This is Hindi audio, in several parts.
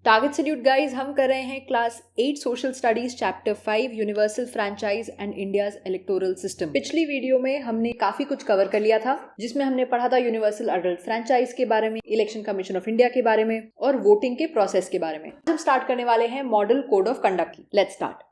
टारगेट सैल्यूट गाइस, हम कर रहे हैं class 8 social studies chapter 5 universal franchise and India's electoral system. पिछली वीडियो में हमने काफी कुछ कवर कर लिया था, जिसमें हमने पढ़ा था यूनिवर्सल अडल्ट फ्रैंचाइज के बारे में, इलेक्शन कमीशन ऑफ इंडिया के बारे में और वोटिंग के प्रोसेस के बारे में। हम स्टार्ट करने वाले हैं मॉडल कोड ऑफ कंडक्ट की। Let's start.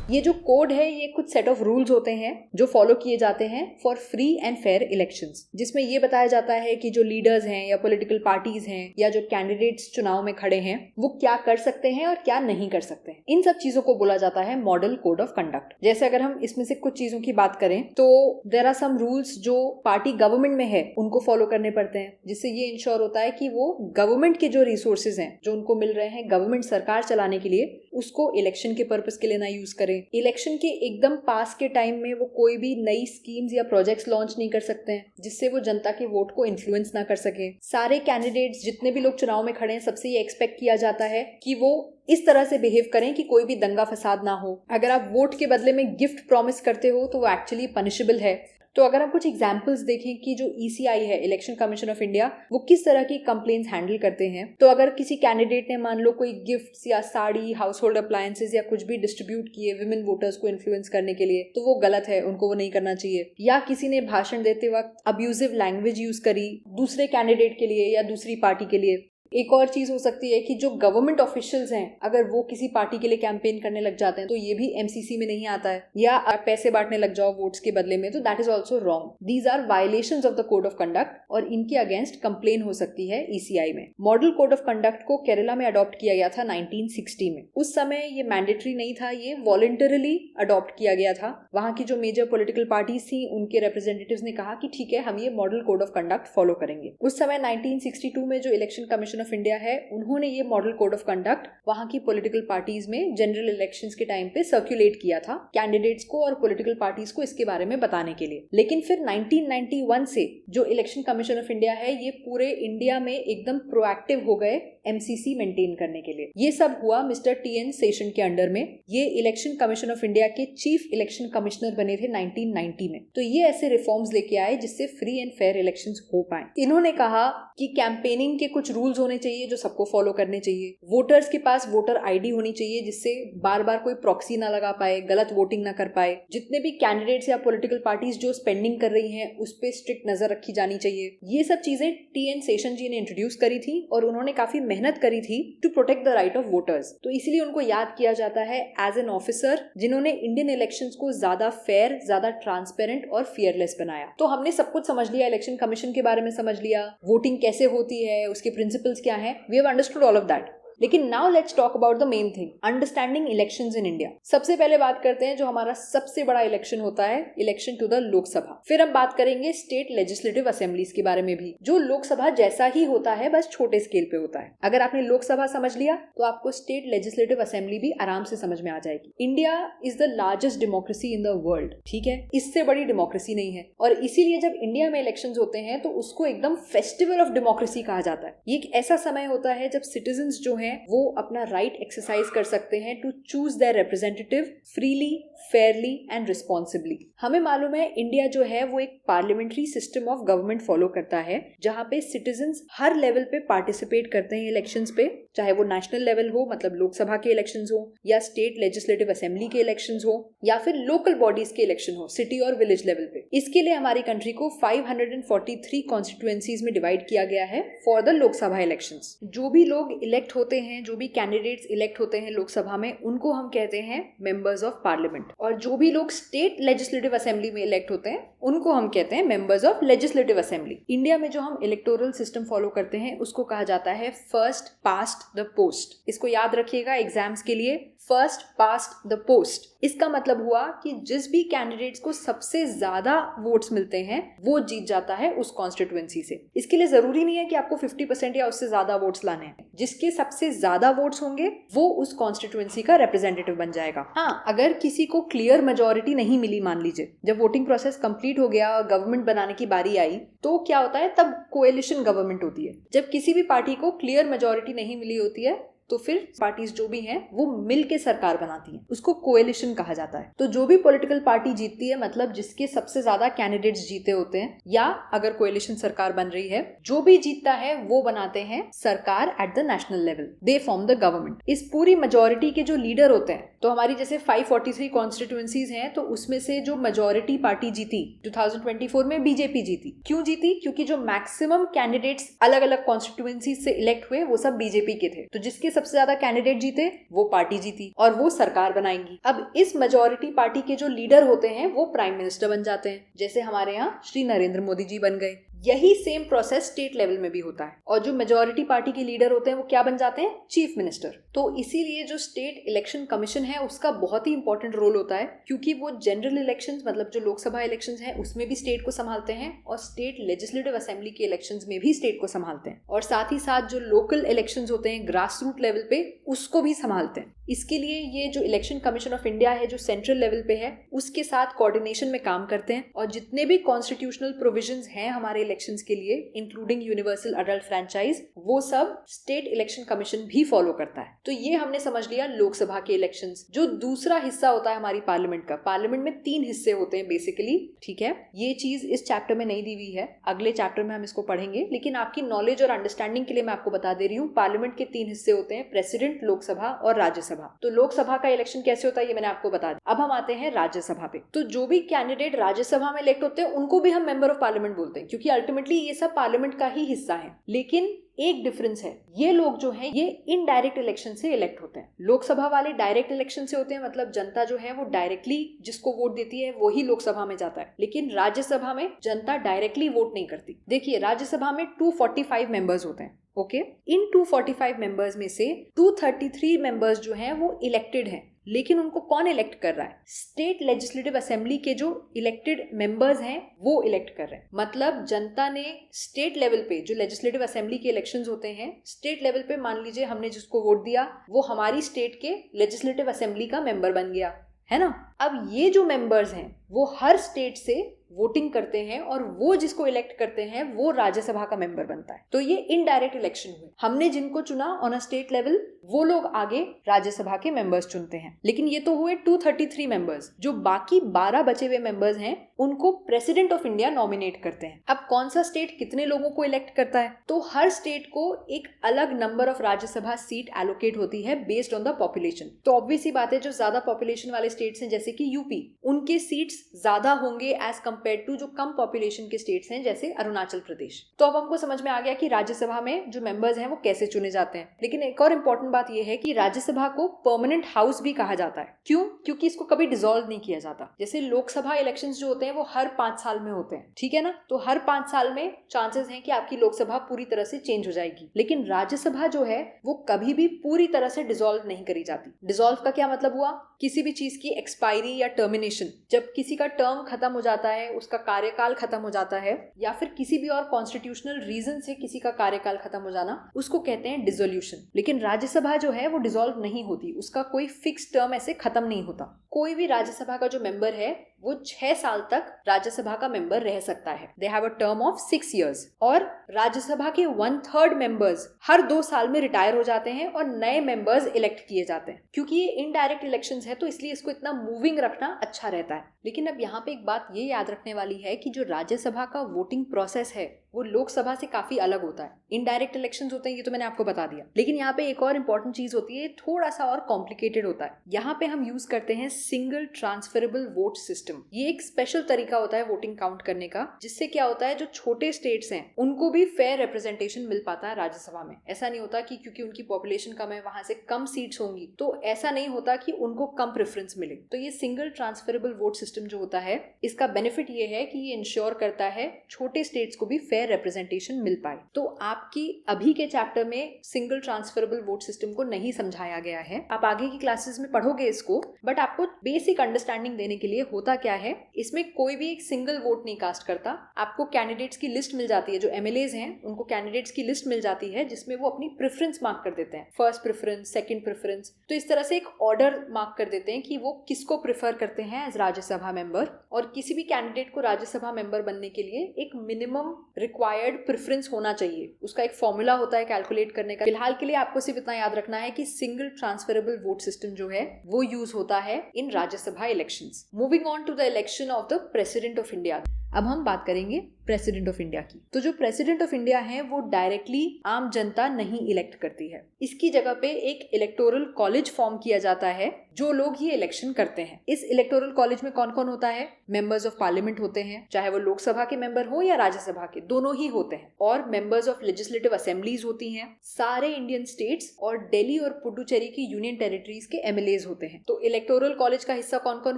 ये जो कोड है ये कुछ सेट ऑफ रूल्स होते हैं जो फॉलो किए जाते हैं for free and fair elections, जिसमें ये बताया जाता है कि जो लीडर्स हैं या पॉलिटिकल पार्टीज हैं या जो कैंडिडेट्स चुनाव में खड़े हैं वो क्या कर सकते हैं और क्या नहीं कर सकते हैं। इन सब चीजों को बोला जाता है मॉडल कोड ऑफ कंडक्ट। जैसे अगर हम इसमें से कुछ चीजों की बात करें तो देयर आर सम रूल्स जो पार्टी गवर्नमेंट में है उनको फॉलो करने पड़ते हैं, जिससे ये इंश्योर होता है कि वो गवर्नमेंट के जो रिसोर्सेज हैं जो उनको मिल रहे हैं गवर्नमेंट सरकार चलाने के लिए, उसको इलेक्शन के पर्पस के लिए ना यूज करें। इलेक्शन के एकदम पास के टाइम में वो कोई भी नई स्कीम्स या प्रोजेक्ट्स लॉन्च नहीं कर सकते हैं जिससे वो जनता के वोट को इन्फ्लुएंस ना कर सके। सारे कैंडिडेट्स जितने भी लोग चुनाव में खड़े हैं सबसे ये एक्सपेक्ट किया जाता है कि वो इस तरह से बिहेव करें कि कोई भी दंगा फसाद ना हो। अगर आप वोट के बदले में गिफ्ट प्रॉमिस करते हो तो वो एक्चुअली पनिशेबल है। तो अगर हम कुछ एग्जाम्पल्स देखें कि जो ECI है, इलेक्शन कमीशन ऑफ इंडिया, वो किस तरह की कंप्लेंट्स हैंडल करते हैं, तो अगर किसी कैंडिडेट ने मान लो कोई गिफ्ट्स या साड़ी, हाउस होल्ड अप्लायंसेस या कुछ भी डिस्ट्रीब्यूट किए विमेन वोटर्स को इन्फ्लुएंस करने के लिए, तो वो गलत है, उनको वो नहीं करना चाहिए। या किसी ने भाषण देते वक्त अब्यूजिव लैंग्वेज यूज करी दूसरे कैंडिडेट के लिए या दूसरी पार्टी के लिए। एक और चीज हो सकती है कि जो गवर्नमेंट ऑफिशियल्स हैं अगर वो किसी पार्टी के लिए कैंपेन करने लग जाते हैं तो ये भी MCC में नहीं आता है। या आप पैसे बांटने लग जाओ वोट्स के बदले में, तो that is also wrong. These are violations of the code of conduct और इनके अगेंस्ट कंप्लेन हो सकती है ECI में। मॉडल कोड ऑफ कंडक्ट को केरला में अडॉप्ट किया गया था 1960 में। उस समय ये मैंडेटरी नहीं था, ये वॉलंटरली अडॉप्ट किया गया था। वहां की जो मेजर पॉलिटिकल पार्टीज थी उनके रिप्रेजेंटेटिव्स ने कहा कि ठीक है, हम ये model code of conduct follow करेंगे। उस समय 1962 में जो इलेक्शन कमीशन ऑफ इंडिया है उन्होंने ये मॉडल कोड ऑफ कंडक्ट वहां की पॉलिटिकल पार्टीज में जनरल इलेक्शंस के टाइम पे सर्कुलेट किया था कैंडिडेट्स को और पॉलिटिकल पार्टीज को इसके बारे में बताने के लिए। लेकिन फिर 1991 से जो इलेक्शन कमीशन ऑफ इंडिया है ये पूरे इंडिया में एकदम प्रोएक्टिव हो गए MCC मेंटेन करने के लिए। ये सब हुआ मिस्टर TN सेशन के अंडर में। ये इलेक्शन कमीशन ऑफ इंडिया के चीफ इलेक्शन कमिश्नर बने थे 1990 में। तो ये ऐसे रिफॉर्म्स लेके आए जिससे फ्री एंड फेयर इलेक्शंस हो पाए। इन्होंने कहा कि कैंपेनिंग के कुछ रूल्स होने चाहिए जो सबको फॉलो करने चाहिए। वोटर्स के पास वोटर ID होनी चाहिए जिससे बार बार कोई प्रॉक्सी ना लगा पाए, गलत वोटिंग ना कर पाए। जितने भी कैंडिडेट्स या पॉलिटिकल पार्टीज जो स्पेंडिंग कर रही हैं उस पे स्ट्रिक्ट नजर रखी जानी चाहिए। ये सब चीजें TN सेशन जी ने इंट्रोड्यूस करी थी और उन्होंने काफी मेहनत करी थी to protect the right of voters. तो इसीलिए उनको याद किया जाता है एज एन ऑफिसर जिन्होंने इंडियन इलेक्शंस को ज्यादा फेयर, ज्यादा ट्रांसपेरेंट और फियरलेस बनाया। तो हमने सब कुछ समझ लिया, इलेक्शन कमीशन के बारे में समझ लिया, वोटिंग कैसे होती है, उसके प्रिंसिपल्स क्या है, we have understood all of that. लेकिन now let's talk about the main thing, understanding elections in India. सबसे पहले बात करते हैं जो हमारा सबसे बड़ा इलेक्शन होता है, इलेक्शन टू द लोकसभा। फिर हम बात करेंगे स्टेट लेजिस्लेटिव असेंबलीज के बारे में भी, जो लोकसभा जैसा ही होता है बस छोटे स्केल पे होता है। अगर आपने लोकसभा समझ लिया तो आपको स्टेट लेजिस्लेटिव असेंबली भी आराम से समझ में आ जाएगी। India is the largest democracy in the world, ठीक है, इससे बड़ी डेमोक्रेसी नहीं है। और इसीलिए जब इंडिया में इलेक्शंस होते हैं तो उसको एकदम फेस्टिवल ऑफ डेमोक्रेसी कहा जाता है। ये एक ऐसा समय होता है जब सिटीजन्स जो हैं वो अपना राइट एक्सरसाइज कर सकते हैं to choose their representative freely, fairly and responsibly. हमें मालूम है इंडिया जो है वो एक parliamentary system of government follow करता है जहां पे सिटीजन्स हर लेवल पे पार्टिसिपेट करते हैं इलेक्शंस पे, चाहे वो नेशनल लेवल हो मतलब लोकसभा के इलेक्शंस हो या स्टेट लेजिस्लेटिव असेंबली के इलेक्शंस हो या फिर लोकल बॉडीज के इलेक्शन हो सिटी और विलेज लेवल पे। इसके लिए हमारी कंट्री को 543 कॉन्स्टिट्यूएंसीज में डिवाइड किया गया है फॉर द लोकसभा इलेक्शंस। जो भी लोग इलेक्ट होते हैं, जो भी कैंडिडेट्स इलेक्ट होते हैं लोकसभा में, उनको हम कहते हैं मेंबर्स ऑफ पार्लियामेंट। और जो भी लोग स्टेट लेजिस्लेटिव असेंबली में इलेक्ट होते हैं उनको हम कहते हैं members of legislative assembly. India में जो हम इलेक्टोरल सिस्टम फॉलो करते हैं उसको कहा जाता है फर्स्ट पास्ट द पोस्ट। इसको याद रखिएगा एग्जाम्स के लिए, फर्स्ट पास्ट द पोस्ट। इसका मतलब हुआ कि जिस भी कैंडिडेट्स को सबसे ज्यादा वोट्स मिलते हैं वो जीत जाता है उस कॉन्स्टिट्यूएंसी से। इसके लिए जरूरी नहीं है कि आपको 50% या उससे ज्यादा वोट्स लाने हैं, जिसके सबसे ज्यादा वोट्स होंगे वो उस कॉन्स्टिट्यूएंसी का रिप्रेजेंटेटिव बन जाएगा। हाँ, अगर किसी को क्लियर मेजोरिटी नहीं मिली, मान लीजिए जब वोटिंग प्रोसेस कंप्लीट हो गया और गवर्नमेंट बनाने की बारी आई, तो क्या होता है, तब कोएलिशन गवर्नमेंट होती है। जब किसी भी पार्टी को क्लियर मेजोरिटी नहीं मिली होती है तो फिर पार्टीज जो भी हैं वो मिल के सरकार बनाती हैं, उसको कोएलिशन कहा जाता है। तो जो भी पॉलिटिकल पार्टी जीतती है, मतलब जिसके सबसे ज्यादा कैंडिडेट्स जीते होते हैं, या अगर कोएलिशन सरकार बन रही है, जो भी जीतता है वो बनाते हैं सरकार at the national level, they form the government. इस पूरी मेजोरिटी के जो लीडर होते हैं, तो हमारी जैसे 543 कॉन्स्टिट्यूएंसीज हैं, तो उसमें से जो मेजोरिटी पार्टी जीती 2024 में बीजेपी जीती। क्यों जीती? क्योंकि जो मैक्सिमम कैंडिडेट्स अलग अलग कॉन्स्टिट्यूएंसीज से इलेक्ट हुए वो सब बीजेपी के थे। तो जिसके सबसे ज्यादा कैंडिडेट जीते वो पार्टी जीती और वो सरकार बनाएंगी। अब इस मेजोरिटी पार्टी के जो लीडर होते हैं वो प्राइम मिनिस्टर बन जाते हैं, जैसे हमारे यहाँ श्री नरेंद्र मोदी जी बन गए। यही सेम प्रोसेस स्टेट लेवल में भी होता है। और जो मेजोरिटी पार्टी के लीडर होते हैं वो क्या बन जाते हैं? Chief minister. तो इसीलिए जो स्टेट इलेक्शन कमीशन है उसका बहुत ही इंपॉर्टेंट रोल होता है, क्योंकि वो जनरल इलेक्शंस, मतलब जो लोकसभा इलेक्शंस हैं उसमें भी स्टेट को संभालते हैं, और स्टेट लेजिस्लेटिव असेंबली के इलेक्शंस में भी स्टेट को संभालते हैं, और साथ ही साथ जो लोकल इलेक्शंस होते हैं ग्रास रूट लेवल पे उसको भी संभालते हैं। इसके लिए ये जो इलेक्शन कमीशन ऑफ इंडिया है, जो सेंट्रल लेवल पे है, उसके साथ कोऑर्डिनेशन में काम करते हैं, और जितने भी कॉन्स्टिट्यूशनल प्रोविजंस हैं हमारे इलेक्शंस के लिए, इंक्लूडिंग यूनिवर्सल अडल्ट फ्रैंचाइज, वो सब स्टेट इलेक्शन कमीशन भी फॉलो करता है। तो ये हमने समझ लिया लोकसभा के इलेक्शंस। जो दूसरा हिस्सा होता है हमारी पार्लियामेंट का, पार्लियामेंट में 3 हिस्से होते हैं बेसिकली, ठीक है। ये चीज इस चैप्टर में नहीं दी हुई है, अगले चैप्टर में हम इसको पढ़ेंगे, लेकिन आपकी नॉलेज और अंडरस्टैंडिंग के लिए मैं आपको बता दे रही हूँ। पार्लियामेंट के 3 हिस्से होते हैं, प्रेसिडेंट, लोकसभा और राज्यसभा। तो लोकसभा का इलेक्शन कैसे होता है ये मैंने आपको बता दिया। अब हम आते हैं राज्यसभा पे। तो जो भी कैंडिडेट राज्यसभा में इलेक्ट होते हैं उनको भी हम मेंबर ऑफ पार्लियामेंट बोलते हैं, क्योंकि अल्टीमेटली ये सब पार्लियामेंट का ही हिस्सा है। लेकिन एक डिफरेंस है, ये लोग जो हैं ये इनडायरेक्ट इलेक्शन से इलेक्ट होते हैं। लोकसभा वाले डायरेक्ट इलेक्शन से होते हैं, मतलब जनता जो है वो डायरेक्टली जिसको वोट देती है वो ही लोकसभा में जाता है। लेकिन राज्यसभा में जनता डायरेक्टली वोट नहीं करती। देखिए, राज्यसभा में 245 मेंबर्स होते हैं, ओके। इन 245 मेंबर्स में से 233 मेंबर्स जो हैं वो इलेक्टेड हैं, लेकिन उनको कौन इलेक्ट कर रहा है? स्टेट लेजिस्लेटिव असेंबली के जो इलेक्टेड मेंबर्स हैं वो इलेक्ट कर रहे हैं। मतलब जनता ने स्टेट लेवल पे जो लेजिस्लेटिव असेंबली के इलेक्शंस होते हैं, स्टेट लेवल पे मान लीजिए हमने जिसको वोट दिया वो हमारी स्टेट के लेजिस्लेटिव असेंबली का मेंबर बन गया, है ना। अब ये जो मेंबर्स हैं वो हर स्टेट से वोटिंग करते हैं, और वो जिसको इलेक्ट करते हैं वो राज्यसभा का मेंबर बनता है। तो ये इनडायरेक्ट इलेक्शन हुए। हमने जिनको चुना ऑन अ स्टेट लेवल वो लोग आगे राज्यसभा के मेंबर्स चुनते हैं। लेकिन ये तो हुए 233 मेंबर्स। जो बाकी 12 बचे हुए मेंबर्स हैं उनको प्रेसिडेंट ऑफ इंडिया नॉमिनेट करते हैं। अब कौन सा स्टेट कितने लोगों को इलेक्ट करता है? तो हर स्टेट को एक अलग number of Rajya Sabha seat allocate होती है बेस्ड ऑन द पॉपुलेशन। तो ऑब्वियस ही बात है, जो ज्यादा पॉपुलेशन वाले स्टेट्स हैं जैसे कि यूपी, उनके सीट्स ज्यादा होंगे एज कंपेयर टू जो कम पॉपुलेशन के स्टेट्स हैं जैसे अरुणाचल प्रदेश। तो अब हमको समझ में आ गया कि राज्यसभा में जो मेंबर्स हैं वो कैसे चुने जाते हैं। लेकिन एक और इम्पोर्टेंट बात यह है कि राज्यसभा को परमानेंट हाउस भी कहा जाता है। क्यों? क्योंकि इसको कभी डिसॉल्व नहीं किया जाता। जैसे लोकसभा इलेक्शंस जो होते हैं वो हर 5 साल में होते हैं, ठीक है ना। तो हर 5 साल में चांसेस हैं कि आपकी लोकसभा पूरी तरह से चेंज हो जाएगी। लेकिन राज्यसभा जो है वो कभी भी पूरी तरह से डिसॉल्व नहीं करी जाती। डिसॉल्व का क्या मतलब हुआ? किसी भी चीज की एक्सपायरी या टर्मिनेशन। जब किसी का टर्म खत्म हो जाता है, उसका कार्यकाल खत्म हो जाता है, या फिर किसी भी और कॉन्स्टिट्यूशनल रीजन से किसी का कार्यकाल खत्म हो जाना, उसको कहते हैं डिसोल्यूशन। लेकिन राज्यसभा जो है वो डिसॉल्व नहीं होती, उसका कोई फिक्स टर्म ऐसे खत्म नहीं होता। कोई भी राज्यसभा का जो मेंबर है वो 6 साल तक राज्यसभा का मेंबर रह सकता है। They have a term of 6 years। और राज्यसभा के 1/3 मेंबर्स हर 2 साल में रिटायर हो जाते हैं और नए मेंबर्स इलेक्ट किए जाते हैं। क्योंकि ये इनडायरेक्ट इलेक्शंस है तो इसलिए इसको इतना मूविंग रखना अच्छा रहता है। लेकिन अब यहाँ पे एक बात ये याद रखने वाली है कि जो राज्यसभा का वोटिंग प्रोसेस है वो लोकसभा से काफी अलग होता है। इनडायरेक्ट इलेक्शंस होते हैं, ये तो मैंने आपको बता दिया। लेकिन यहाँ पे एक और इम्पोर्टेंट चीज होती है, थोड़ा सा और कॉम्प्लिकेटेड होता है। यहाँ पे हम यूज करते हैं सिंगल ट्रांसफरेबल वोट सिस्टम। ये एक स्पेशल तरीका होता है वोटिंग काउंट करने का, जिससे क्या होता है जो छोटे स्टेट्स हैं उनको भी फेयर रिप्रेजेंटेशन मिल पाता है राज्यसभा में। ऐसा नहीं होता कि क्योंकि उनकी पॉपुलेशन कम है वहां से कम सीट्स होंगी, तो ऐसा नहीं होता कि उनको कम प्रेफरेंस मिले। तो ये सिंगल ट्रांसफरेबल वोट सिस्टम जो होता है, इसका बेनिफिट ये है कि ये इंश्योर करता है छोटे स्टेट्स को भी फेयर रिप्रेजेंटेशन मिल पाए। तो आपकी अभी के चैप्टर में सिंगल ट्रांसफरेबल वोट सिस्टम को नहीं समझाया गया है, आप आगे की क्लासेस में पढ़ोगे इसको, बट आपको आपको बेसिक अंडरस्टैंडिंग देने के लिए होता क्या है, इसमें कोई भी एक सिंगल वोट नहीं कास्ट करता। आपको कैंडिडेट्स की लिस्ट मिल जाती है, जो एमएलएज हैं उनको कैंडिडेट्स की लिस्ट मिल जाती है जिसमें वो अपनी प्रेफरेंस मार्क कर देते हैं, फर्स्ट प्रेफरेंस, सेकंड प्रेफरेंस। तो इस तरह से एक ऑर्डर मार्क कर देते हैं कि वो किसको प्रेफर करते हैं एज राज्यसभा मेंबर। और किसी भी कैंडिडेट को राज्यसभा मेंबर बनने के लिए एक मिनिमम रिक्वायर्ड प्रेफरेंस होना चाहिए। उसका एक फॉर्मूला होता है कैलकुलेट करने का। फिलहाल के लिए आपको सिर्फ इतना याद रखना है कि सिंगल ट्रांसफरेबल वोट सिस्टम जो है वो यूज होता है in Rajya Sabha elections. Moving on to the election of the president of India. अब हम बात करेंगे प्रेसिडेंट ऑफ इंडिया की। तो जो प्रेसिडेंट ऑफ इंडिया है वो डायरेक्टली आम जनता नहीं इलेक्ट करती है। इसकी जगह पे एक इलेक्टोरल कॉलेज फॉर्म किया जाता है जो लोग ये इलेक्शन करते हैं। इस इलेक्टोरल कॉलेज में कौन कौन होता है? मेंबर्स ऑफ पार्लियामेंट होते हैं, चाहे वो लोकसभा के मेंबर हो या राज्यसभा के, दोनों ही होते हैं। और मेंबर्स ऑफ लेजिस्लेटिव असेंबलीज होती हैं, सारे इंडियन स्टेट्स और दिल्ली और पुडुचेरी की यूनियन टेरिटरीज के एमएलएज होते हैं। तो इलेक्टोरल कॉलेज का हिस्सा कौन कौन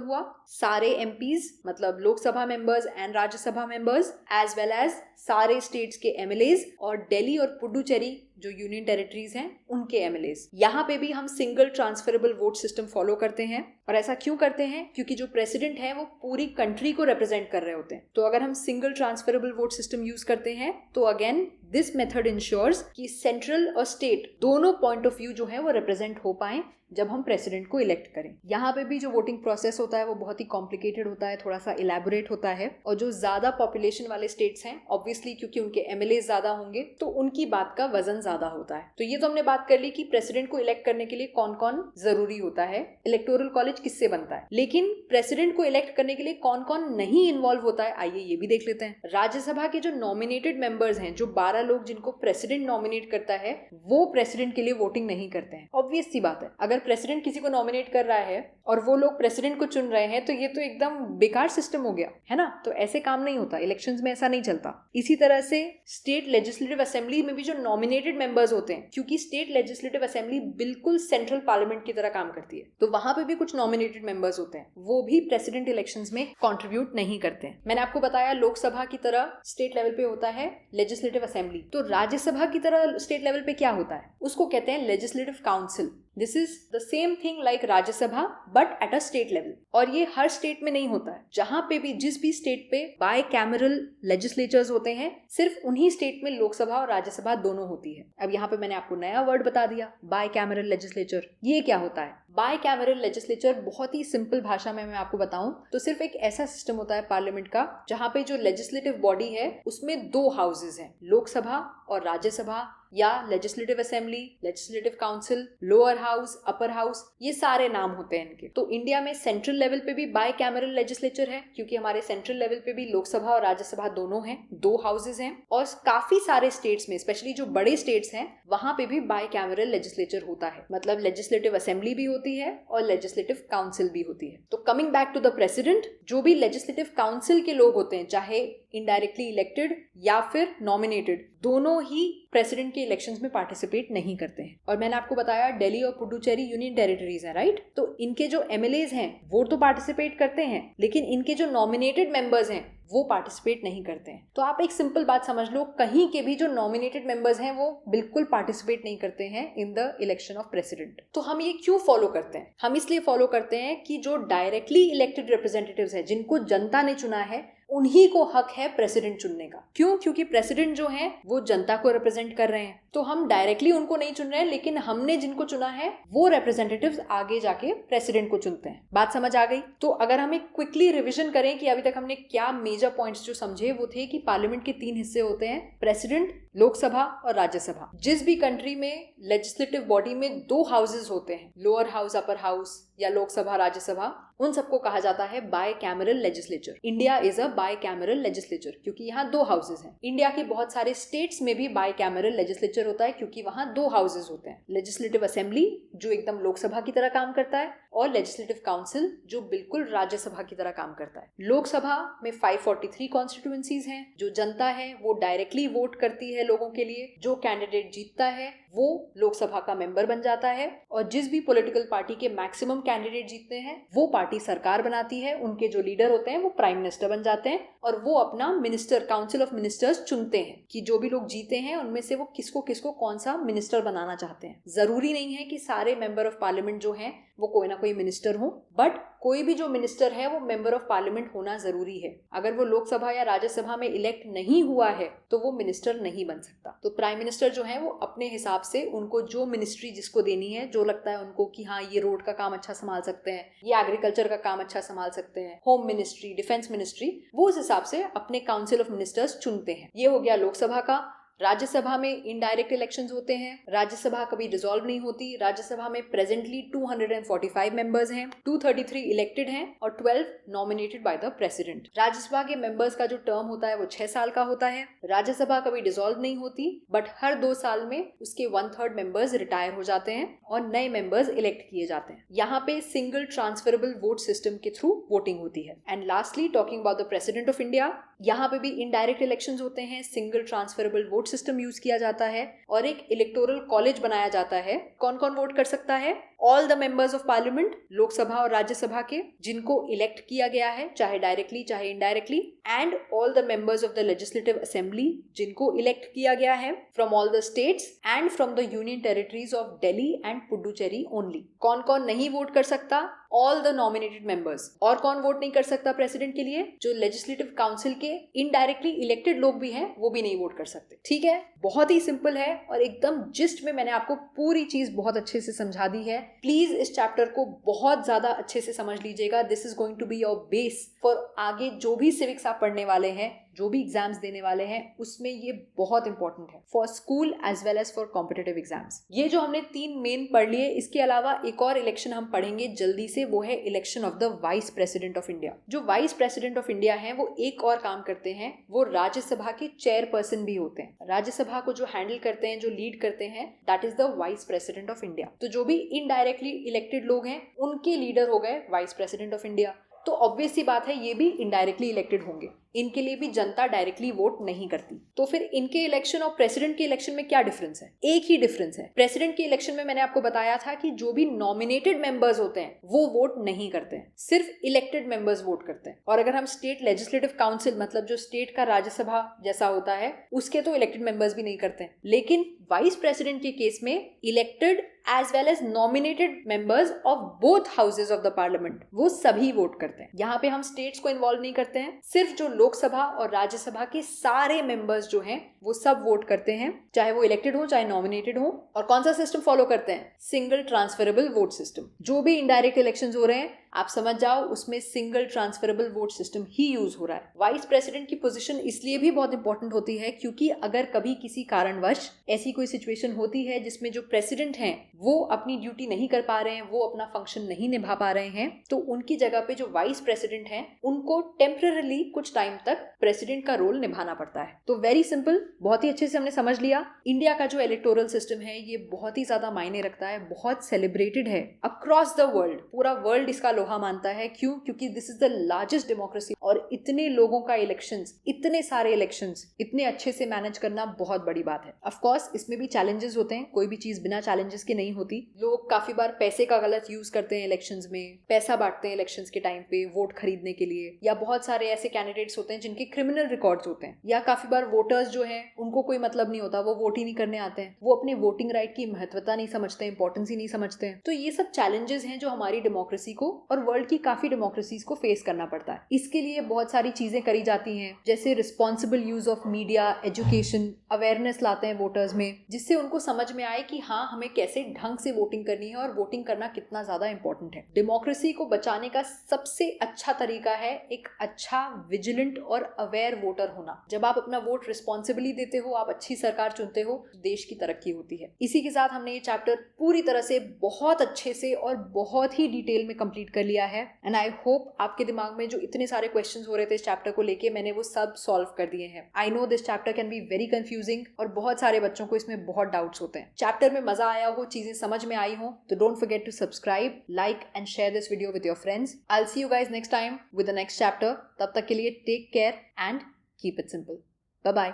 हुआ? सारे एमपीज मतलब Lok Sabha members and Rajya Sabha members, as well as सारे स्टेट्स के एमएलएज और दिल्ली और पुडुचेरी जो यूनियन टेरिटरीज हैं उनके एमएलएज। यहाँ पे भी हम single transferable vote system follow करते हैं। और ऐसा क्यों करते हैं? क्योंकि जो प्रेसिडेंट है वो पूरी कंट्री को रिप्रेजेंट कर रहे होते हैं। तो अगर हम single transferable vote system use करते हैं तो अगेन दिस मेथड इंश्योर्स कि सेंट्रल और स्टेट दोनों पॉइंट ऑफ व्यू जो है वो रिप्रेजेंट हो पाए जब हम प्रेसिडेंट को इलेक्ट करें। यहाँ पे भी जो वोटिंग प्रोसेस होता है वो बहुत ही कॉम्प्लिकेटेड होता है, थोड़ा सा इलेबोरेट होता है। और जो ज्यादा पॉपुलेशन वाले स्टेट्स हैं ऑब्वियसली क्योंकि उनके एमएलए ज्यादा होंगे तो उनकी बात का वजन ज्यादा होता है। तो ये तो हमने बात कर ली कि प्रेसिडेंट को इलेक्ट करने के लिए कौन कौन जरूरी होता है, इलेक्टोरल कॉलेज किससे बनता है। लेकिन प्रेसिडेंट को इलेक्ट करने के लिए कौन कौन नहीं इन्वॉल्व होता है, आइए ये भी देख लेते हैं। राज्यसभा के जो नॉमिनेटेड मेंबर्स हैं, जो 12 लोग जिनको प्रेसिडेंट नॉमिनेट करता है, वो प्रेसिडेंट के लिए वोटिंग नहीं करते हैं। ऑब्वियस सी बात है, अगर प्रेसिडेंट किसी को नॉमिनेट कर रहा है और वो लोग प्रेसिडेंट को चुन रहे हैं तो ये तो एकदम बेकार सिस्टम हो गया है ना। तो ऐसे काम नहीं होता, इलेक्शंस में ऐसा नहीं चलता। इसी तरह से स्टेट लेजिस्लेटिव असेंबली में भी जो नॉमिनेटेड मेंबर्स होते हैं, क्योंकि स्टेट लेजिस्लेटिव असेंबली बिल्कुल सेंट्रल पार्लियामेंट की तरह काम करती है, तो वहां पे भी कुछ नॉमिनेटेड मेंबर्स होते हैं, वो भी प्रेसिडेंट इलेक्शंस में कंट्रीब्यूट नहीं करते हैं। मैंने आपको बताया लोकसभा की तरह स्टेट लेवल पे होता है लेजिस्लेटिव असेंबली, तो राज्यसभा की तरह स्टेट लेवल पे क्या होता है, उसको कहते हैं legislative council. This is the same thing like Rajya Sabha but at a state level. और ये हर स्टेट में नहीं होता है। जहां पे भी जिस भी स्टेट पे बाय कैमरल लेजिस्लेचर्स होते हैं, सिर्फ उन्हीं स्टेट में लोकसभा और राज्यसभा दोनों होती है। अब यहाँ पे मैंने आपको नया वर्ड बता दिया, बाय कैमरल लेजिस्लेचर। ये क्या होता है? बाय कैमरल लेजिस्लेचर बहुत ही सिंपल भाषा में मैं आपको बताऊं तो सिर्फ एक ऐसा सिस्टम होता है पार्लियामेंट का जहां पे जो लेजिस्लेटिव बॉडी है उसमें दो हाउसेज हैं, लोकसभा और राज्यसभा, या legislative assembly, legislative council, lower house, upper house, ये सारे नाम होते हैं इनके। तो इंडिया में सेंट्रल लेवल पे भी बाय कैमरल लेजिस्लेचर है, क्योंकि हमारे सेंट्रल लेवल पे भी लोकसभा और राज्यसभा दोनों हैं, दो हाउसेज हैं। और काफी सारे स्टेट्स में, स्पेशली जो बड़े स्टेट्स हैं, वहां पे भी बाय कैमरल लेजिस्लेचर होता है, मतलब लेजिस्लेटिव असेंबली भी होती है और लेजिस्लेटिव काउंसिल भी होती है। तो coming back to the president, जो भी लेजिस्लेटिव काउंसिल के लोग होते हैं, चाहे इनडायरेक्टली इलेक्टेड या फिर नॉमिनेटेड, दोनों ही प्रेसिडेंट के इलेक्शंस में पार्टिसिपेट नहीं करते हैं। और मैंने आपको बताया दिल्ली और पुडुचेरी यूनियन टेरिटरीज हैं, राइट। तो इनके जो एमएलएज हैं वो तो पार्टिसिपेट करते हैं, लेकिन इनके जो नॉमिनेटेड मेंबर्स हैं वो पार्टिसिपेट नहीं करते हैं। तो आप एक सिंपल बात समझ लो, कहीं के भी जो नॉमिनेटेड मेंबर्स हैं वो बिल्कुल पार्टिसिपेट नहीं करते हैं in the election of president. तो हम ये क्यों फॉलो करते हैं? हम इसलिए फॉलो करते हैं कि जो डायरेक्टली इलेक्टेड रिप्रेजेंटेटिव्स हैं, जिनको जनता ने चुना है, उन्हीं को हक है प्रेसिडेंट चुनने का। क्यों? क्योंकि प्रेसिडेंट जो है वो जनता को रिप्रेजेंट कर रहे हैं। तो हम डायरेक्टली उनको नहीं चुन रहे हैं, लेकिन हमने जिनको चुना है वो रिप्रेजेंटेटिव्स आगे जाके प्रेसिडेंट को चुनते हैं। बात समझ आ गई? तो अगर हम एक क्विकली रिवीजन करें कि अभी तक हमने क्या मेजर पॉइंट्स जो समझे, वो थे कि पार्लियामेंट के 3 हिस्से होते हैं, प्रेसिडेंट, लोकसभा और राज्यसभा। जिस भी कंट्री में लेजिस्लेटिव बॉडी में 2 हाउसेज होते हैं, लोअर हाउस, अपर हाउस या लोकसभा, राज्यसभा, उन सबको कहा जाता है bicameral legislature. India is a bicameral legislature क्योंकि यहाँ 2 हाउसेज हैं। इंडिया के बहुत सारे स्टेट्स में भी बाय कैमरल लेजिस्लेचर होता है क्योंकि वहाँ 2 हाउसेज होते हैं, लेजिस्लेटिव असेंबली जो एकदम लोकसभा की तरह काम करता है और लेजिस्लेटिव काउंसिल जो बिल्कुल राज्यसभा की तरह काम करता है। लोकसभा में 543 कॉन्स्टिट्यूएंसीज हैं। जो जनता है वो डायरेक्टली वोट करती है लोगों के लिए। जो कैंडिडेट जीतता है वो लोकसभा का मेंबर बन जाता है और जिस भी पॉलिटिकल पार्टी के मैक्सिमम कैंडिडेट जीतते हैं वो पार्टी सरकार बनाती है। उनके जो लीडर होते हैं वो प्राइम मिनिस्टर बन जाते हैं और वो अपना मिनिस्टर, काउंसिल ऑफ मिनिस्टर्स चुनते हैं कि जो भी लोग जीते हैं उनमें से वो किसको किसको कौन सा मिनिस्टर बनाना चाहते हैं। जरूरी नहीं है कि सारे मेंबर ऑफ पार्लियामेंट जो हैं वो कोई ना कोई कोई मिनिस्टर हो, बट कोई भी जो मिनिस्टर है वो मेंबर ऑफ पार्लियामेंट होना जरूरी है। अगर वो लोकसभा या राज्यसभा में इलेक्ट नहीं हुआ है तो वो मिनिस्टर नहीं बन सकता। तो प्राइम मिनिस्टर जो है वो अपने हिसाब से उनको जो मिनिस्ट्री जिसको देनी है, जो लगता है उनको कि हाँ ये रोड का काम अच्छा संभाल सकते हैं, ये एग्रीकल्चर का काम अच्छा संभाल सकते हैं, होम मिनिस्ट्री, डिफेंस मिनिस्ट्री, वो उस हिसाब से अपने काउंसिल ऑफ मिनिस्टर्स चुनते हैं। ये हो गया लोकसभा का। राज्यसभा में इनडायरेक्ट इलेक्शंस होते हैं। राज्यसभा कभी डिसॉल्व नहीं होती। राज्यसभा में प्रेजेंटली 245 मेंबर्स हैं, 233 इलेक्टेड हैं और 12 nominated by the president. Rajya Sabha के मेंबर्स का जो टर्म होता है वो 6 साल का होता है। राज्यसभा कभी डिसॉल्व नहीं होती, बट हर 2 साल में उसके 1/3 मेंबर्स रिटायर हो जाते हैं और नए मेंबर्स इलेक्ट किए जाते हैं। यहाँ पे सिंगल ट्रांसफरेबल वोट सिस्टम के थ्रू वोटिंग होती है। And lastly talking about the president of India, यहाँ पे भी इनडायरेक्ट इलेक्शंस होते हैं, single transferable vote system use किया जाता है और एक इलेक्टोरल कॉलेज बनाया जाता है। कौन कौन वोट कर सकता है? All the members of parliament, Lok Sabha और राज्यसभा के, जिनको इलेक्ट किया गया है चाहे डायरेक्टली चाहे indirectly, and all the members of the legislative assembly, जिनको इलेक्ट किया गया है from all the states and from the union territories of Delhi and Puducherry only. कौन कौन नहीं वोट कर सकता? All the nominated members. और कौन वोट नहीं कर सकता प्रेसिडेंट के लिए? जो लेजिस्लेटिव काउंसिल के इनडायरेक्टली इलेक्टेड लोग भी हैं वो भी नहीं वोट कर सकते। ठीक है, बहुत ही सिंपल है और एकदम जिस्ट में मैंने आपको पूरी चीज बहुत अच्छे से समझा दी है। प्लीज इस चैप्टर को बहुत ज्यादा अच्छे से समझ लीजिएगा। This is going to be your base for आगे जो भी सिविक्स आप पढ़ने वाले हैं, जो भी एग्जाम्स देने वाले हैं, उसमें ये बहुत इंपॉर्टेंट है for school as well as for competitive exams. ये जो हमने 3 मेन पढ़ लिए, इसके अलावा एक और इलेक्शन हम पढ़ेंगे जल्दी से, वो है election of the vice president of India. जो वाइस प्रेसिडेंट ऑफ इंडिया है वो एक और काम करते हैं, वो राज्यसभा के चेयरपर्सन भी होते हैं। राज्यसभा को जो हैंडल करते हैं, जो लीड करते हैं, that is the vice president of India. तो जो भी इनडायरेक्टली इलेक्टेड लोग हैं उनके लीडर हो गए वाइस प्रेसिडेंट ऑफ इंडिया। तो ऑब्वियस सी बात है ये भी इनडायरेक्टली इलेक्टेड होंगे, इनके लिए भी जनता डायरेक्टली वोट नहीं करती। तो फिर इनके इलेक्शन और प्रेसिडेंट के इलेक्शन में क्या डिफरेंस है? एक ही डिफरेंस है। प्रेसिडेंट के इलेक्शन में मैंने आपको बताया था कि जो भी नॉमिनेटेड मेंबर्स होते हैं वो वोट नहीं करते हैं, सिर्फ इलेक्टेड मेंबर्स वोट करते हैं। और अगर हम स्टेट लेजिस्लेटिव काउंसिल, मतलब जो स्टेट का राज्यसभा जैसा होता है, उसके तो इलेक्टेड मेंबर्स भी नहीं करते हैं। लेकिन वाइस प्रेसिडेंट के केस में elected as well as nominated members of both houses of the parliament, वो सभी वोट करते हैं। यहाँ पे हम स्टेट्स को इन्वॉल्व नहीं करते हैं, सिर्फ जो लोकसभा और राज्यसभा के सारे मेंबर्स जो हैं वो सब वोट करते हैं, चाहे वो इलेक्टेड हो चाहे नॉमिनेटेड हो। और कौन सा सिस्टम फॉलो करते हैं? Single transferable vote system. जो भी इनडायरेक्ट इलेक्शंस हो रहे हैं आप समझ जाओ उसमें सिंगल ट्रांसफरेबल वोट सिस्टम ही यूज हो रहा है। वाइस प्रेसिडेंट की पोजीशन इसलिए भी बहुत इंपॉर्टेंट होती है क्योंकि अगर कभी किसी कारणवश ऐसी कोई सिचुएशन होती है जिसमें जो प्रेसिडेंट हैं वो अपनी ड्यूटी नहीं कर पा रहे हैं, वो अपना फंक्शन नहीं निभा पा रहे हैं, तो उनकी जगह पे जो वाइस प्रेसिडेंट हैं उनको टेम्पररीली कुछ टाइम तक प्रेसिडेंट का रोल निभाना पड़ता है। तो वेरी सिंपल, बहुत ही अच्छे से हमने समझ लिया। इंडिया का जो इलेक्टोरल सिस्टम है ये बहुत ही ज्यादा मायने रखता है, बहुत सेलिब्रेटेड है अक्रॉस द वर्ल्ड। पूरा वर्ल्ड इसका लोहा मानता है। क्यों? क्योंकि this is the largest democracy और इतने लोगों का इलेक्शंस, इतने सारे इलेक्शंस इतने अच्छे से मैनेज करना बहुत बड़ी बात है। ऑफ कोर्स इसमें भी चैलेंजेस होते हैं, कोई भी चीज बिना चैलेंजेस के नहीं होती। लोग काफी बार पैसे का गलत यूज करते हैं इलेक्शंस में, पैसा बांटते हैं इलेक्शंस के टाइम पे वोट खरीदने के लिए, या बहुत सारे ऐसे कैंडिडेट्स होते हैं जिनके क्रिमिनल रिकॉर्ड्स होते हैं, या काफी बार वोटर्स जो हैं उनको कोई मतलब नहीं होता, वो वोट ही नहीं करने आते हैं, वो अपने वोटिंग राइट की महत्वता नहीं समझते, इंपॉर्टेंस ही नहीं समझते हैं। तो ये सब चैलेंजेस हैं जो हमारी डेमोक्रेसी को और वर्ल्ड की काफी डेमोक्रेसीज को फेस करना पड़ता है। इसके लिए बहुत सारी चीजें करी जाती हैं, जैसे responsible use of media, education, awareness लाते हैं वोटर्स में, जिससे उनको समझ में आए कि हाँ हमें कैसे ढंग से वोटिंग करनी है और वोटिंग करना कितना ज्यादा इंपॉर्टेंट है। डेमोक्रेसी को बचाने का सबसे अच्छा तरीका है एक अच्छा, विजिलेंट और अवेयर वोटर होना। जब आप अपना वोट रिस्पॉन्सिबली देते हो, आप अच्छी सरकार चुनते हो, तो देश की तरक्की होती है। इसी के साथ हमने ये चैप्टर पूरी तरह से बहुत अच्छे से और बहुत ही डिटेल में कंप्लीट कर लिया है। एंड आई होप आपके दिमाग में जो इतने सारे क्वेश्चंस हो रहे थे इस चैप्टर को लेके, मैंने वो सब सॉल्व कर दिए हैं। I know this chapter can be very confusing और बहुत सारे बच्चों को इसमें बहुत डाउट्स होते हैं। चैप्टर में मजा आया हो, चीजें समझ में आई हो, तो don't forget to subscribe, like and share this video with your friends. I will see you guys next time with the next chapter. तब तक के लिए take care and keep it simple. Bye bye.